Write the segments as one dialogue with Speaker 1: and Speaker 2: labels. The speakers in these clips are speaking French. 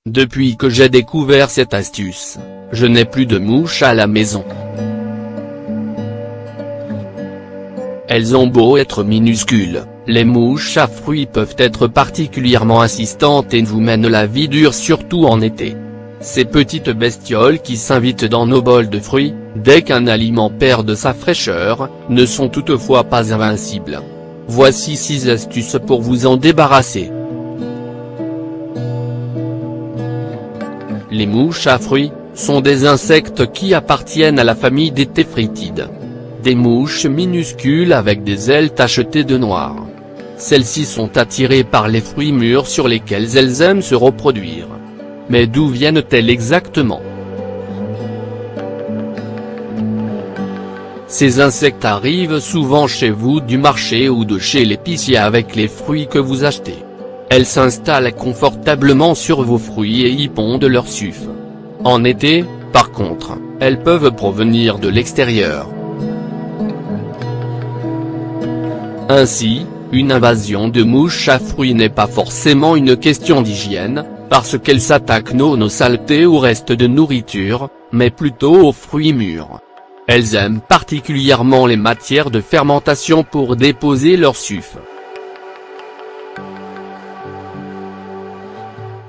Speaker 1: Depuis que j'ai découvert cette astuce, je n'ai plus de mouches à la maison. Elles ont beau être minuscules, les mouches à fruits peuvent être particulièrement insistantes et vous mènent la vie dure surtout en été. Ces petites bestioles qui s'invitent dans nos bols de fruits, dès qu'un aliment perd sa fraîcheur, ne sont toutefois pas invincibles. Voici 6 astuces pour vous en débarrasser. Les mouches à fruits sont des insectes qui appartiennent à la famille des téphritides. Des mouches minuscules avec des ailes tachetées de noir. Celles-ci sont attirées par les fruits mûrs sur lesquels elles aiment se reproduire. Mais d'où viennent-elles exactement? Ces insectes arrivent souvent chez vous du marché ou de chez l'épicier avec les fruits que vous achetez. Elles s'installent confortablement sur vos fruits et y pondent leur sucre. En été, par contre, elles peuvent provenir de l'extérieur. Ainsi, une invasion de mouches à fruits n'est pas forcément une question d'hygiène, parce qu'elles s'attaquent non aux saletés ou restes de nourriture, mais plutôt aux fruits mûrs. Elles aiment particulièrement les matières de fermentation pour déposer leur sucre.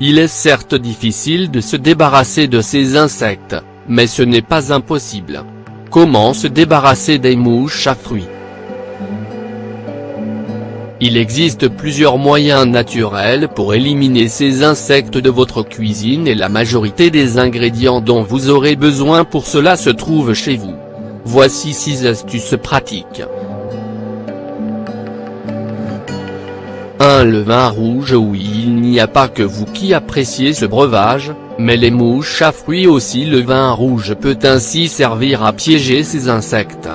Speaker 1: Il est certes difficile de se débarrasser de ces insectes, mais ce n'est pas impossible. Comment se débarrasser des mouches à fruits? Il existe plusieurs moyens naturels pour éliminer ces insectes de votre cuisine et la majorité des ingrédients dont vous aurez besoin pour cela se trouvent chez vous. Voici 6 astuces pratiques. 1. Le vin rouge. Oui, il n'y a pas que vous qui appréciez ce breuvage, mais les mouches à fruits aussi. Le vin rouge peut ainsi servir à piéger ces insectes.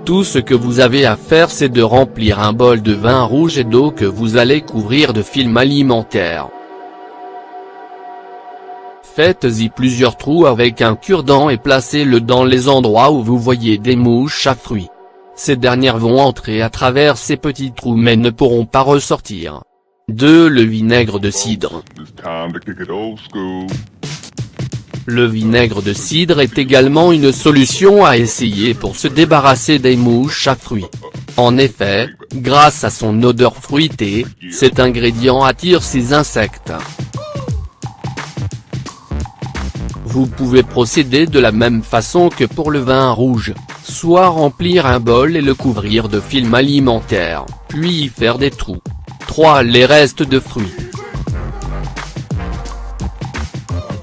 Speaker 1: Tout ce que vous avez à faire c'est de remplir un bol de vin rouge et d'eau que vous allez couvrir de film alimentaire. Faites-y plusieurs trous avec un cure-dent et placez-le dans les endroits où vous voyez des mouches à fruits. Ces dernières vont entrer à travers ces petits trous mais ne pourront pas ressortir. 2. Le vinaigre de cidre. Le vinaigre de cidre est également une solution à essayer pour se débarrasser des mouches à fruits. En effet, grâce à son odeur fruitée, cet ingrédient attire ces insectes. Vous pouvez procéder de la même façon que pour le vin rouge, soit remplir un bol et le couvrir de film alimentaire, puis y faire des trous. 3. Les restes de fruits.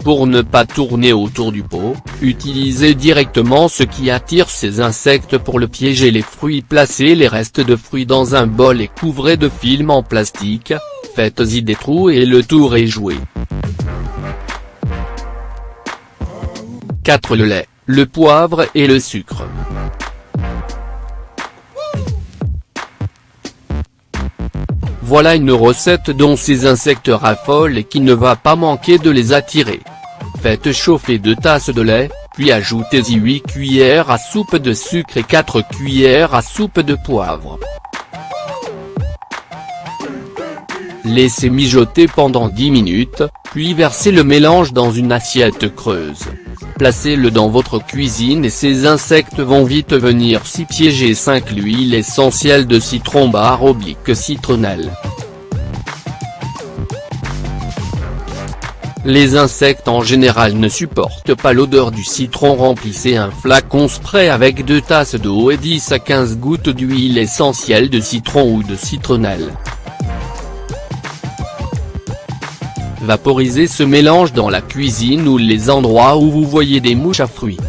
Speaker 1: Pour ne pas tourner autour du pot, utilisez directement ce qui attire ces insectes pour le piéger. Les fruits. Placez les restes de fruits dans un bol et couvrez de film en plastique, faites-y des trous et le tour est joué. 4. Le lait, le poivre et le sucre. Voilà une recette dont ces insectes raffolent et qui ne va pas manquer de les attirer. Faites chauffer 2 tasses de lait, puis ajoutez-y 8 cuillères à soupe de sucre et 4 cuillères à soupe de poivre. Laissez mijoter pendant 10 minutes, puis versez le mélange dans une assiette creuse. Placez-le dans votre cuisine et ces insectes vont vite venir s'y piéger. 5. L'huile essentielle de citron / citronnelle. Les insectes en général ne supportent pas l'odeur du citron. Remplissez un flacon spray avec 2 tasses d'eau et 10 à 15 gouttes d'huile essentielle de citron ou de citronnelle. Vaporisez ce mélange dans la cuisine ou les endroits où vous voyez des mouches à fruits.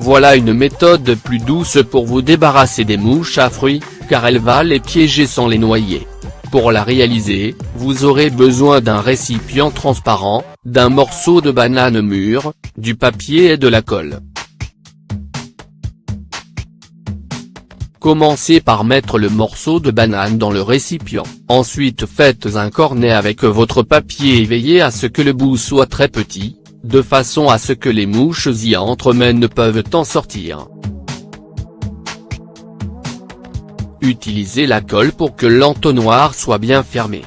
Speaker 1: Voilà une méthode plus douce pour vous débarrasser des mouches à fruits, car elle va les piéger sans les noyer. Pour la réaliser, vous aurez besoin d'un récipient transparent, d'un morceau de banane mûre, du papier et de la colle. Commencez par mettre le morceau de banane dans le récipient, ensuite faites un cornet avec votre papier et veillez à ce que le bout soit très petit, de façon à ce que les mouches y entrent mais ne peuvent en sortir. Utilisez la colle pour que l'entonnoir soit bien fermé.